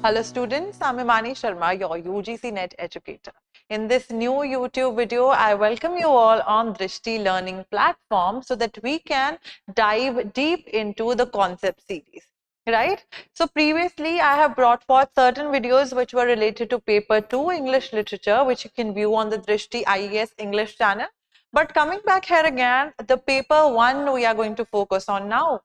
Hello students, I'm Himani Sharma, your UGC NET educator. In this new YouTube video, I welcome you all on Drishti learning platform so that we can dive deep into the concept series, right? So previously, I have brought forth certain videos which were related to paper 2 English literature, which you can view on the Drishti IES English channel. But coming back here again, the paper 1 we are going to focus on now.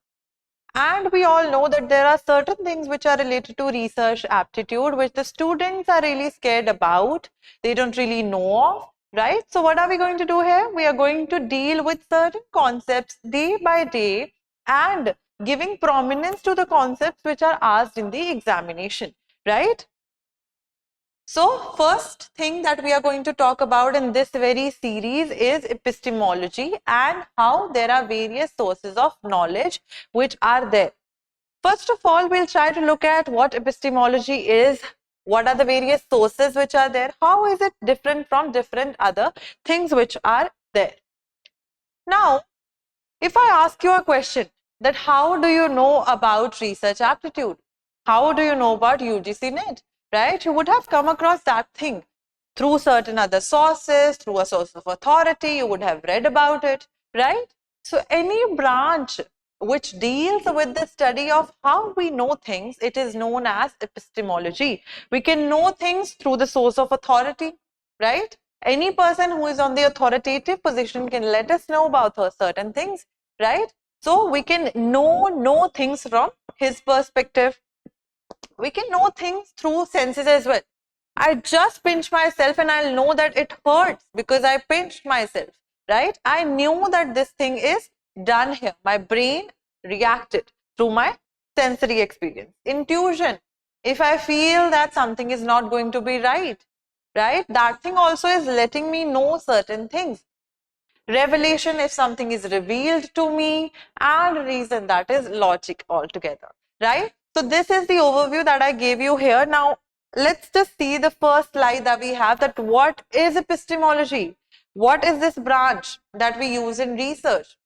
And we all know that there are certain things which are related to research aptitude, which the students are really scared about. They don't really know of, right? So what are we going to do here? We are going to deal with certain concepts day by day and giving prominence to the concepts which are asked in the examination, right? So first thing that we are going to talk about in this very series is epistemology and how there are various sources of knowledge which are there. First of all, we'll try to look at what epistemology is, what are the various sources which are there, how is it different from different other things which are there. Now, if I ask you a question that how do you know about research aptitude? How do you know about UGC NET? Right? You would have come across that thing through certain other sources, through a source of authority, you would have read about it, right? So any branch which deals with the study of how we know things, it is known as epistemology. We can know things through the source of authority, right? Any person who is on the authoritative position can let us know about certain things, right? So we can know things from his perspective. We can know things through senses as well. I just pinch myself and I'll know that it hurts because I pinched myself, right? I knew that this thing is done here. My brain reacted through my sensory experience. Intuition, if I feel that something is not going to be right, that thing also is letting me know certain things. Revelation, if something is revealed to me, and reason, that is logic altogether, right? So this is the overview that I gave you here. Now, let's just see the first slide that we have, that what is epistemology? What is this branch that we use in research?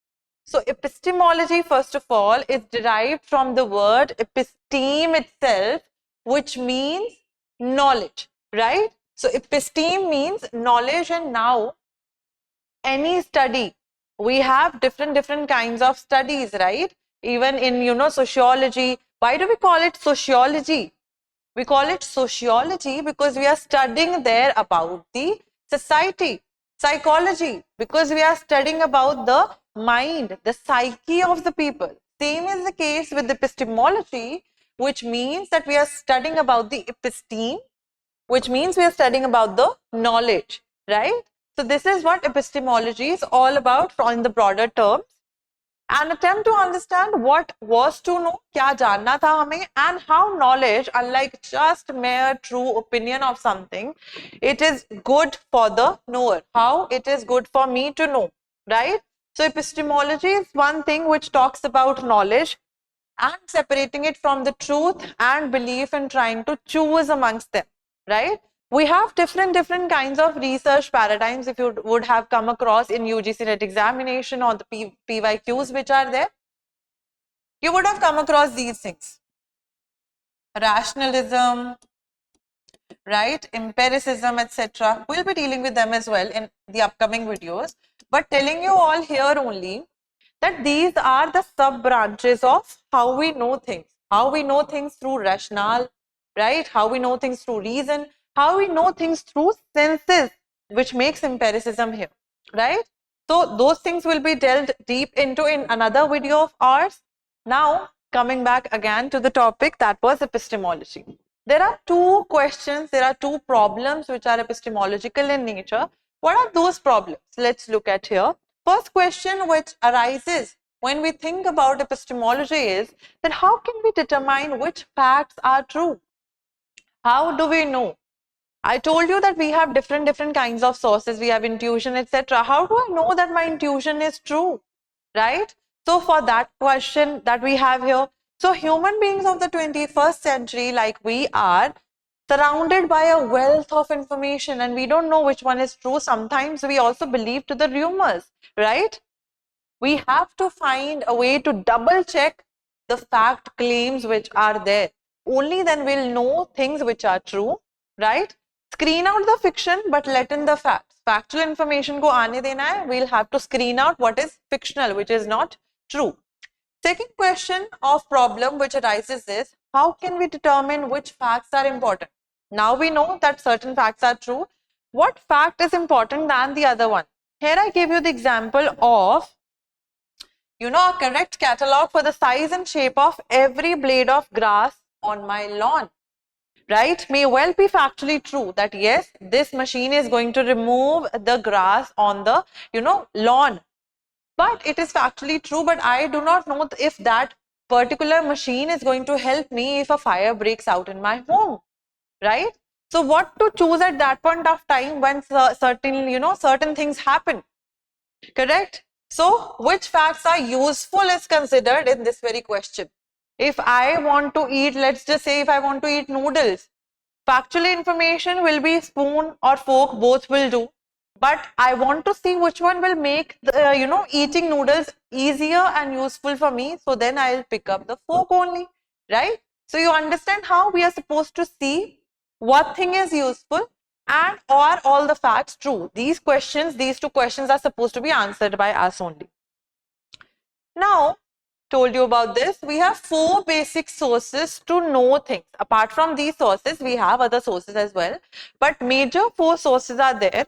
So epistemology, first of all, is derived from the word episteme itself, which means knowledge, right? So episteme means knowledge, and now any study, we have different kinds of studies, right? Even in sociology. Why do we call it sociology? We call it sociology because we are studying there about the society. Psychology, because we are studying about the mind, the psyche of the people. Same is the case with epistemology, which means that we are studying about the episteme, which means we are studying about the knowledge, right? So this is what epistemology is all about in the broader terms. An attempt to understand what was to know, kya janna tha hame, and how knowledge, unlike just mere true opinion of something, it is good for the knower. How it is good for me to know, right? So epistemology is one thing which talks about knowledge and separating it from the truth and belief and trying to choose amongst them, right? We have different kinds of research paradigms. If you would have come across in UGC NET examination or the PYQs which are there, you would have come across these things. Rationalism, right? Empiricism, etc. We'll be dealing with them as well in the upcoming videos. But telling you all here only that these are the sub-branches of how we know things. How we know things through rationale, right? How we know things through reason. How we know things through senses, which makes empiricism here, right? So those things will be delved deep into in another video of ours. Now, coming back again to the topic, that was epistemology. There are two questions, there are two problems which are epistemological in nature. What are those problems? Let's look at here. First question which arises when we think about epistemology is that how can we determine which facts are true? How do we know? I told you that we have different kinds of sources. We have intuition, etc. How do I know that my intuition is true, right? So for that question that we have here, so human beings of the 21st century, like we are, surrounded by a wealth of information and we don't know which one is true. Sometimes we also believe to the rumors, right? We have to find a way to double check the fact claims which are there. Only then we'll know things which are true, right? Screen out the fiction but let in the facts. Factual information को आने देना है. We'll have to screen out what is fictional, which is not true. Second question of problem which arises is, how can we determine which facts are important? Now we know that certain facts are true. What fact is important than the other one? Here I give you the example of, a correct catalog for the size and shape of every blade of grass on my lawn. Right? May well be factually true that yes, this machine is going to remove the grass on the, lawn. But it is factually true, but I do not know if that particular machine is going to help me if a fire breaks out in my home. Right? So what to choose at that point of time when certain things happen. Correct? So which facts are useful is considered in this very question. If I want to eat, let's just say if I want to eat noodles, factual information will be spoon or fork, both will do. But I want to see which one will make the, eating noodles easier and useful for me. So then I'll pick up the fork only, right? So you understand how we are supposed to see what thing is useful and are all the facts true. These two questions are supposed to be answered by us only. Now, told you about this, we have 4 basic sources to know things. Apart from these sources, we have other sources as well. But major 4 sources are there.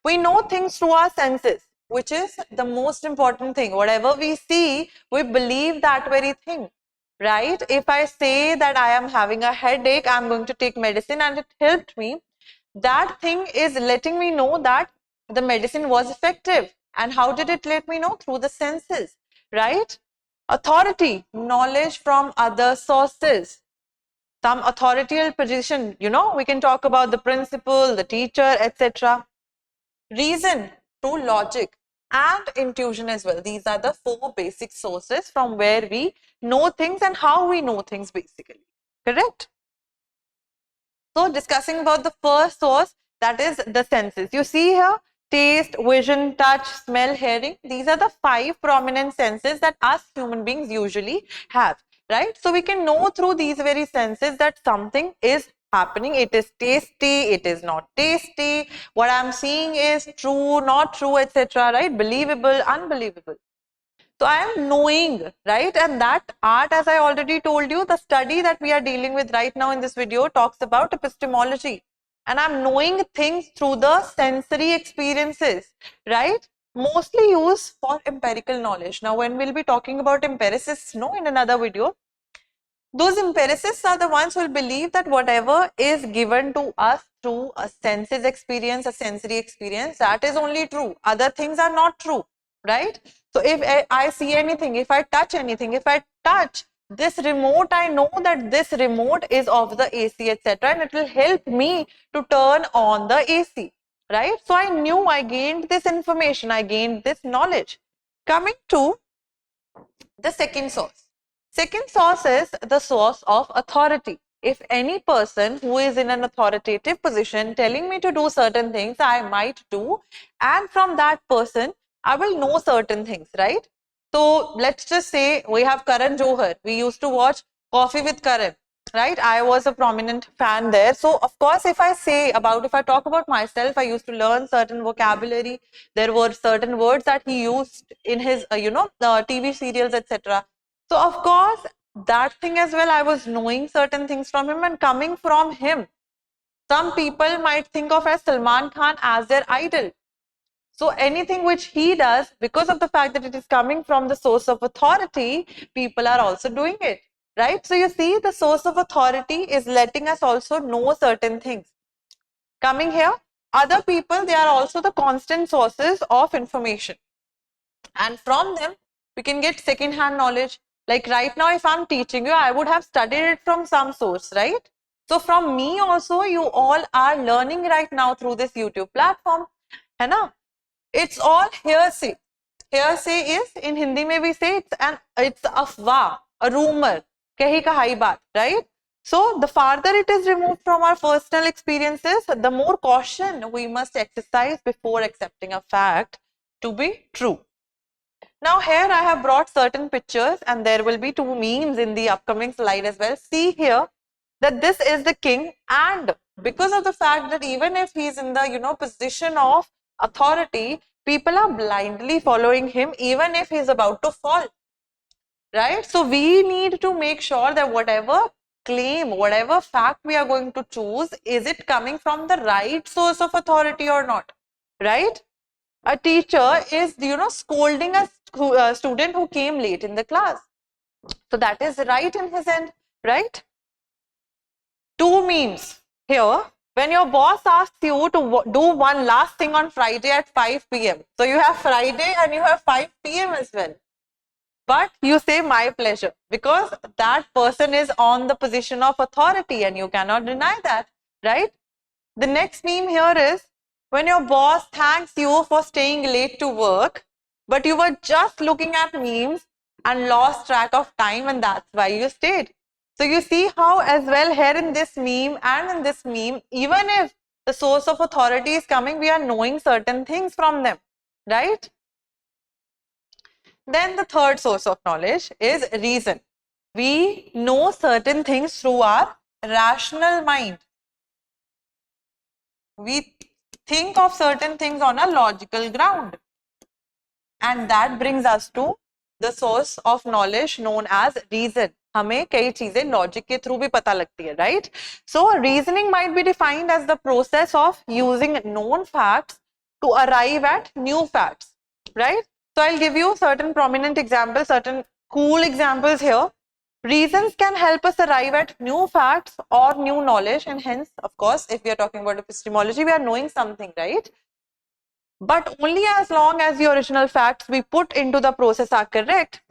We know things through our senses, which is the most important thing. Whatever we see, we believe that very thing, right? If I say that I am having a headache, I'm going to take medicine and it helped me, that thing is letting me know that the medicine was effective. And how did it let me know? Through the senses, right? Authority, knowledge from other sources. Some authorial position, we can talk about the principal, the teacher, etc. Reason, through logic, and intuition as well. These are the 4 basic sources from where we know things and how we know things basically. Correct? So discussing about the first source, that is the senses. You see here, taste, vision, touch, smell, hearing. These are the 5 prominent senses that us human beings usually have, right? So we can know through these very senses that something is happening. It is tasty, it is not tasty. What I'm seeing is true, not true, etc. Right? Believable, unbelievable. So I am knowing, right? And that art, as I already told you, the study that we are dealing with right now in this video talks about epistemology. And I'm knowing things through the sensory experiences, right? Mostly used for empirical knowledge. Now, when we'll be talking about empiricists, in another video, those empiricists are the ones who will believe that whatever is given to us through a senses experience, a sensory experience, that is only true. Other things are not true, right? So if I see anything, if I touch anything, if I touch this remote, I know that this remote is of the AC, etc. and it will help me to turn on the AC, right? So I knew, I gained this information, I gained this knowledge. Coming to the second source. Second source is the source of authority. If any person who is in an authoritative position telling me to do certain things, I might do, and from that person, I will know certain things, right? So let's just say we have Karan Johar. We used to watch Coffee with Karan, right? I was a prominent fan there. So of course, if I talk about myself, I used to learn certain vocabulary. There were certain words that he used in his, TV serials, etc. So of course, that thing as well, I was knowing certain things from him and coming from him. Some people might think of as Salman Khan as their idol. So anything which he does, because of the fact that it is coming from the source of authority, people are also doing it, right? So you see, the source of authority is letting us also know certain things. Coming here, other people, they are also the constant sources of information. And from them, we can get second-hand knowledge. Like right now, if I'm teaching you, I would have studied it from some source, right? So from me also, you all are learning right now through this YouTube platform. है ना? It's all hearsay. Hearsay is, in Hindi mein we say, it's afwah, a rumor, kahi kahai baat, right? So the farther it is removed from our personal experiences, the more caution we must exercise before accepting a fact to be true. Now here I have brought certain pictures and there will be 2 memes in the upcoming slide as well. See here, that this is the king, and because of the fact that even if he's in the position of authority, people are blindly following him even if he's about to fall, right? So we need to make sure that whatever claim, whatever fact we are going to choose, is it coming from the right source of authority or not, right? A teacher is scolding a student who came late in the class, so that is right in his end, right? Two memes here. When your boss asks you to do one last thing on Friday at 5 p.m. So you have Friday and you have 5 p.m. as well. But you say my pleasure because that person is on the position of authority and you cannot deny that, right? The next meme here is when your boss thanks you for staying late to work, but you were just looking at memes and lost track of time, and that's why you stayed. So you see how as well here in this meme and in this meme, even if the source of authority is coming, we are knowing certain things from them, right? Then the third source of knowledge is reason. We know certain things through our rational mind. We think of certain things on a logical ground, and that brings us to the source of knowledge known as reason. हमें कई चीजें logic के through भी पता लगती है, right? So reasoning might be defined as the process of using known facts to arrive at new facts, right? So I'll give you certain prominent examples, certain cool examples here. Reasons can help us arrive at new facts or new knowledge, and hence, of course, if we are talking about epistemology, we are knowing something, right? But only as long as the original facts we put into the process are correct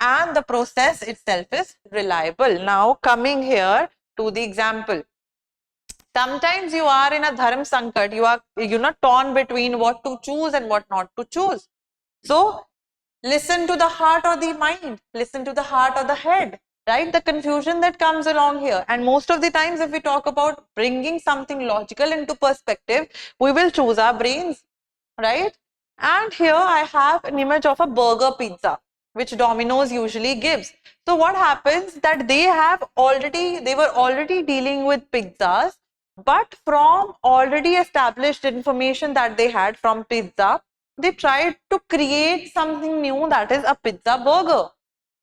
and the process itself is reliable. Now, coming here to the example. Sometimes you are in a dharm sankat, you are torn between what to choose and what not to choose. So, listen to the heart or the mind, listen to the heart or the head, right? The confusion that comes along here. And most of the times, if we talk about bringing something logical into perspective, we will choose our brains, right? And here I have an image of a burger pizza, which Domino's usually gives. So what happens that they were already dealing with pizzas, but from already established information that they had from pizza, they tried to create something new, that is a pizza burger,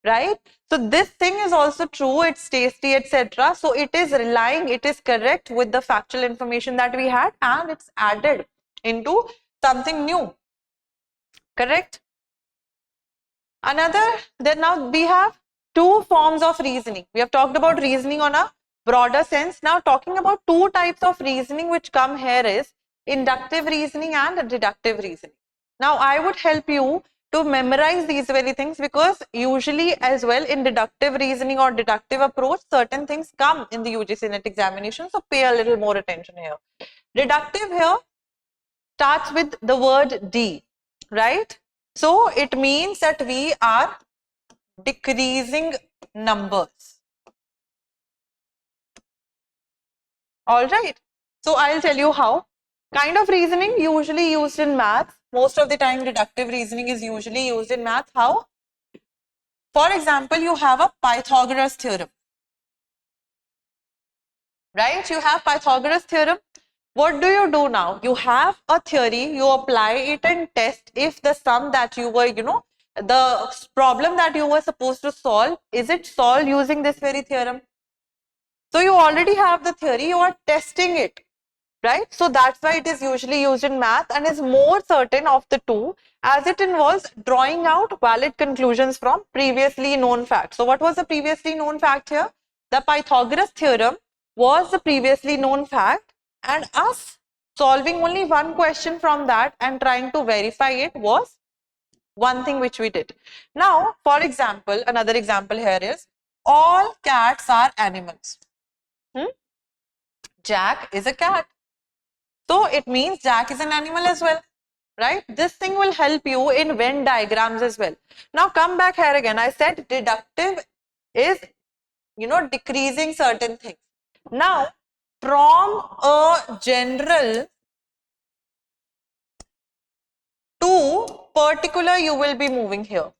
right? So this thing is also true, it's tasty, etc. So it is correct with the factual information that we had, and it's added into something new, correct? Then now we have two forms of reasoning. We have talked about reasoning on a broader sense. Now talking about two types of reasoning which come here is inductive reasoning and deductive reasoning. Now I would help you to memorize these very things, because usually as well in deductive reasoning or deductive approach, certain things come in the UGC NET examination. So pay a little more attention here. Deductive here starts with the word D, right? So it means that we are decreasing numbers. All right. So I'll tell you how. Kind of reasoning usually used in maths. Most of the time deductive reasoning is usually used in maths. How? For example, you have a Pythagoras theorem. Right? You have Pythagoras theorem. What do you do now? You have a theory, you apply it and test if the sum that you were, the problem that you were supposed to solve, is it solved using this very theorem? So you already have the theory, you are testing it, right? So that's why it is usually used in math and is more certain of the two, as it involves drawing out valid conclusions from previously known facts. So what was the previously known fact here? The Pythagoras theorem was the previously known fact, and us solving only one question from that and trying to verify it was one thing which we did. Now, for example, another example here is all cats are animals. Jack is a cat. So it means Jack is an animal as well, right? This thing will help you in Venn diagrams as well. Now come back here again. I said deductive is, decreasing certain things. Now, from a general to particular, you will be moving here.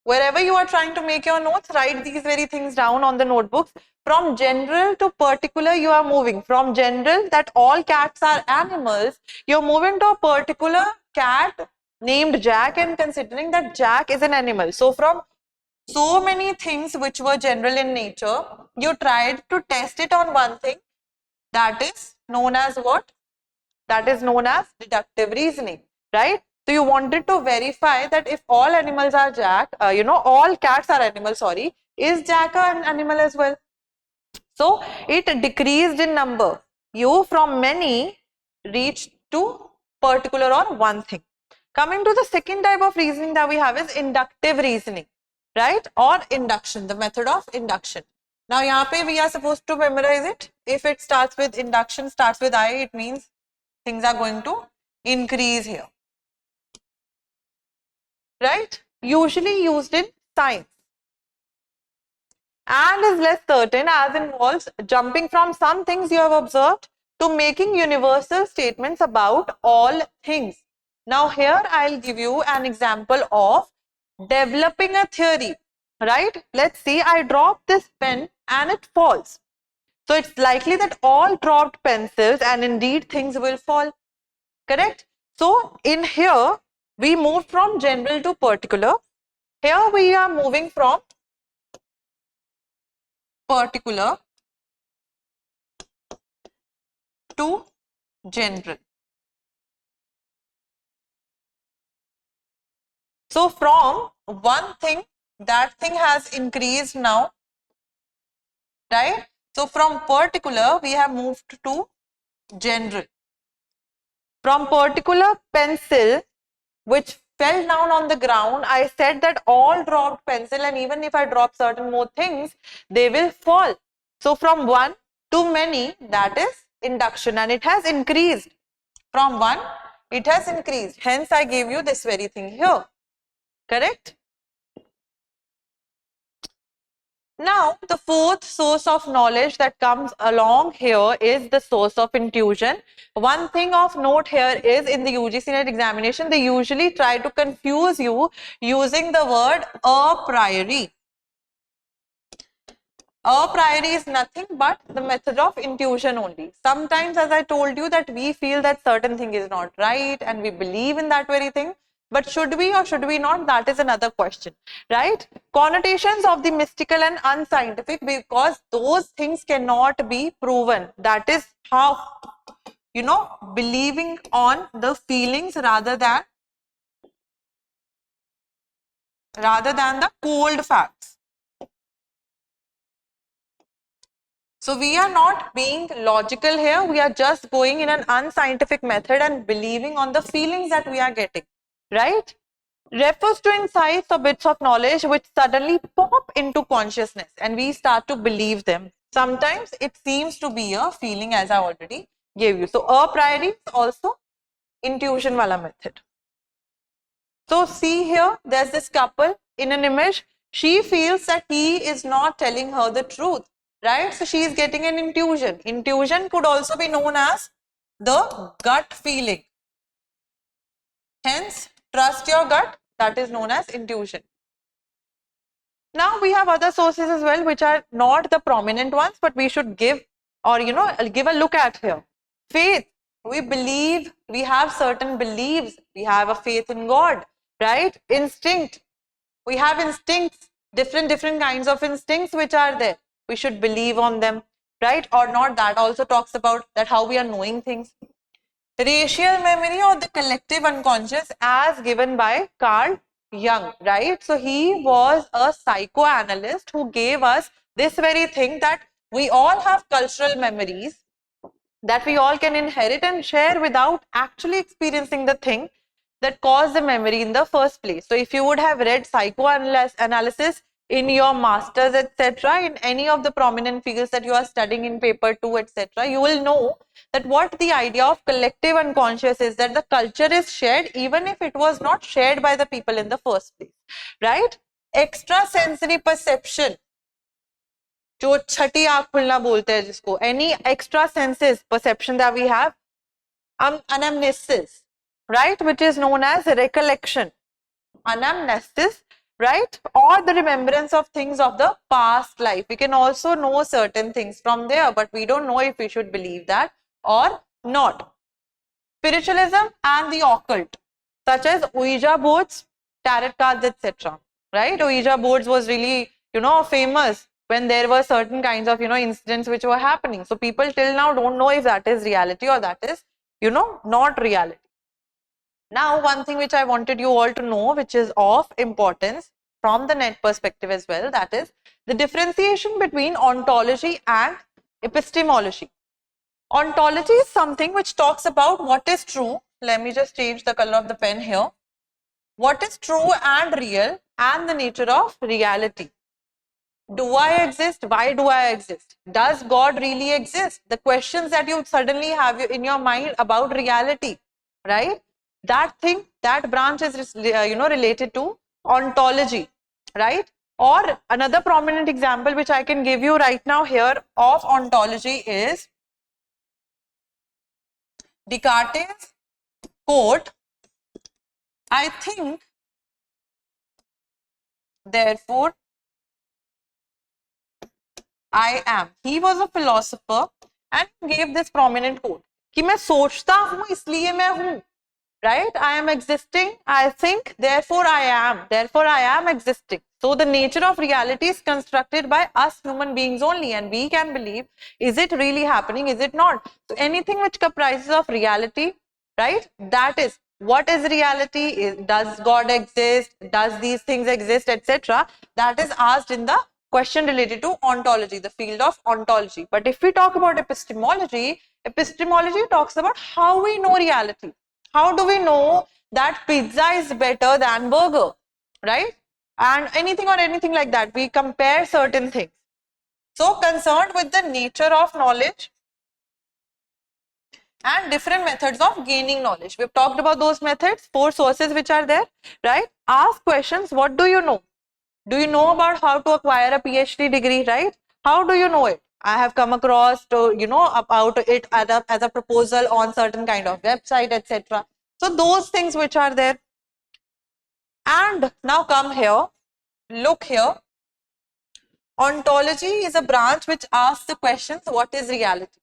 Wherever you are trying to make your notes, write these very things down on the notebooks. From general to particular, you are moving. From general, that all cats are animals, you're moving to a particular cat named Jack and considering that Jack is an animal. So from so many things which were general in nature, you tried to test it on one thing. That is known as what? That is known as deductive reasoning, right? So you wanted to verify that if all animals are Jack, all cats are animals, sorry, is Jack an animal as well? So it decreased in number. You from many reached to particular or one thing. Coming to the second type of reasoning that we have is inductive reasoning, right? Or induction, the method of induction. Now, यहाँ पे we are supposed to memorize it. If it starts with induction, starts with I, it means things are going to increase here, right? Usually used in science and is less certain as involves jumping from some things you have observed to making universal statements about all things. Now here I'll give you an example of developing a theory, right? Let's see, I drop this pen and it falls. So it's likely that all dropped pencils and indeed things will fall, correct? So in here, we moved from general to particular. Here we are moving from particular to general. So from one thing, that thing has increased now, right? So from particular, we have moved to general. From particular pencil, which fell down on the ground, I said that all dropped pencil, and even if I drop certain more things, they will fall. So from one to many, that is induction, and it has increased. From one, it has increased. Hence, I gave you this very thing here. Correct? Now, the fourth source of knowledge that comes along here is the source of intuition. One thing of note here is in the UGC NET examination, they usually try to confuse you using the word a priori. A priori is nothing but the method of intuition only. Sometimes, as I told you, that we feel that certain thing is not right and we believe in that very thing. But should we or should we not? That is another question, right? Connotations of the mystical and unscientific, because those things cannot be proven. That is how, believing on the feelings rather than the cold facts. So we are not being logical here. We are just going in an unscientific method and believing on the feelings that we are getting, right? Refers to insights or bits of knowledge which suddenly pop into consciousness and we start to believe them. Sometimes it seems to be a feeling, as I already gave you. So a priori is also intuition wala method. So see here, there's this couple in an image. She feels that he is not telling her the truth, right? So she is getting an intuition. Intuition could also be known as the gut feeling. Hence, trust your gut, that is known as intuition. Now we have other sources as well, which are not the prominent ones, but we should give or, give a look at here. Faith. We believe, we have certain beliefs. We have a faith in God, right? Instinct. We have instincts, different kinds of instincts which are there. We should believe on them, right? Or not. That also talks about that how we are knowing things. Racial memory or the collective unconscious as given by Carl Jung, right? So he was a psychoanalyst who gave us this very thing that we all have cultural memories that we all can inherit and share without actually experiencing the thing that caused the memory in the first place. So if you would have read psychoanalysis in your masters, etc., in any of the prominent fields that you are studying in paper 2, etc., you will know that what the idea of collective unconscious is, that the culture is shared even if it was not shared by the people in the first place, right? Extrasensory perception, जो छठी आँख खुलना बोलते हैं जिसको, any extra senses perception that we have, anamnesis, right, which is known as recollection. Anamnesis right? Or the remembrance of things of the past life. We can also know certain things from there, but we don't know if we should believe that or not. Spiritualism and the occult, such as Ouija boards, tarot cards, etc. Right? Ouija boards was really, famous when there were certain kinds of, incidents which were happening. So people till now don't know if that is reality or that is, not reality. Now, one thing which I wanted you all to know, which is of importance from the NET perspective as well, that is the differentiation between ontology and epistemology. Ontology is something which talks about what is true. Let me just change the color of the pen here. What is true and real and the nature of reality. Do I exist? Why do I exist? Does God really exist? The questions that you suddenly have in your mind about reality, right? That thing, that branch is, related to ontology, right? Or another prominent example which I can give you right now here of ontology is Descartes' quote, I think, therefore I am. He was a philosopher and gave this prominent quote कि मैं सोचता हूँ इसलिए मैं हूँ, right? I am existing, I think, therefore I am existing. So the nature of reality is constructed by us human beings only, and we can believe, is it really happening, is it not? So anything which comprises of reality, right? That is, what is reality? Does God exist? Does these things exist, etc.? That is asked in the question related to ontology, the field of ontology. But if we talk about epistemology, epistemology talks about how we know reality. How do we know that pizza is better than burger, right? And anything like that. We compare certain things. So concerned with the nature of knowledge and different methods of gaining knowledge. We've talked about those methods, 4 sources which are there, right? Ask questions, what do you know? Do you know about how to acquire a PhD degree, right? How do you know it? I have come across to, about it as a proposal on certain kind of website, etc. So those things which are there. And now come here, look here. Ontology is a branch which asks the questions, what is reality?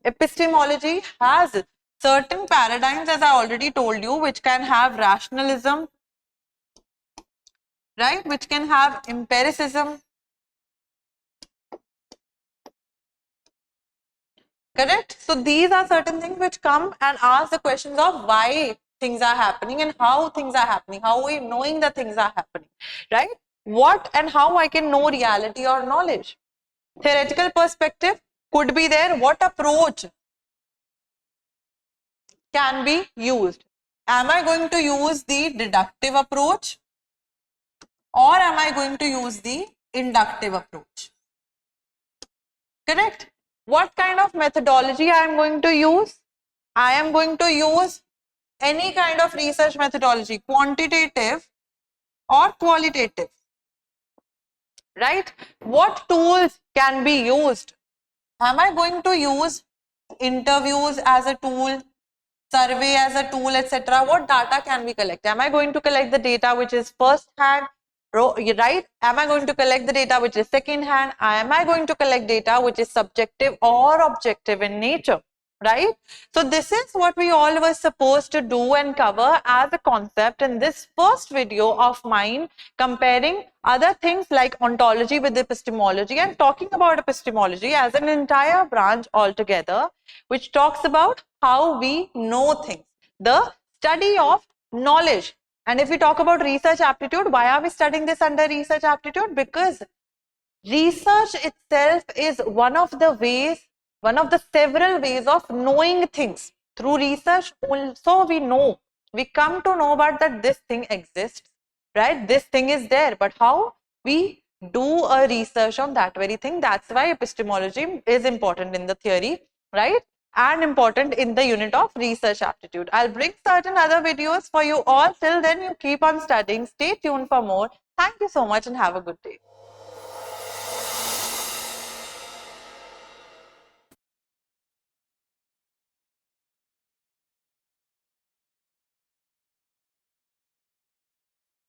Epistemology has certain paradigms, as I already told you, which can have rationalism, right? Which can have empiricism. Correct? So these are certain things which come and ask the questions of why things are happening and how things are happening, how we knowing that things are happening, right? What and how I can know reality or knowledge. Theoretical perspective could be there. What approach can be used? Am I going to use the deductive approach or am I going to use the inductive approach? Correct? What kind of methodology I am going to use? I am going to use any kind of research methodology, quantitative or qualitative, right? What tools can be used? Am I going to use interviews as a tool, survey as a tool, etc.? What data can we collect? Am I going to collect the data which is first hand, right? Am I going to collect the data which is second hand? Am I going to collect data which is subjective or objective in nature, right? So this is what we all were supposed to do and cover as a concept in this first video of mine, comparing other things like ontology with epistemology and talking about epistemology as an entire branch altogether, which talks about how we know things, the study of knowledge. And if we talk about research aptitude, why are we studying this under research aptitude? Because research itself is one of the ways, one of the several ways of knowing things. Through research also we know, we come to know about that this thing exists, right? This thing is there, but how we do a research on that very thing. That's why epistemology is important in the theory, right? And important in the unit of research aptitude. I'll bring certain other videos for you all. Till then, you keep on studying. Stay tuned for more. Thank you so much and have a good day.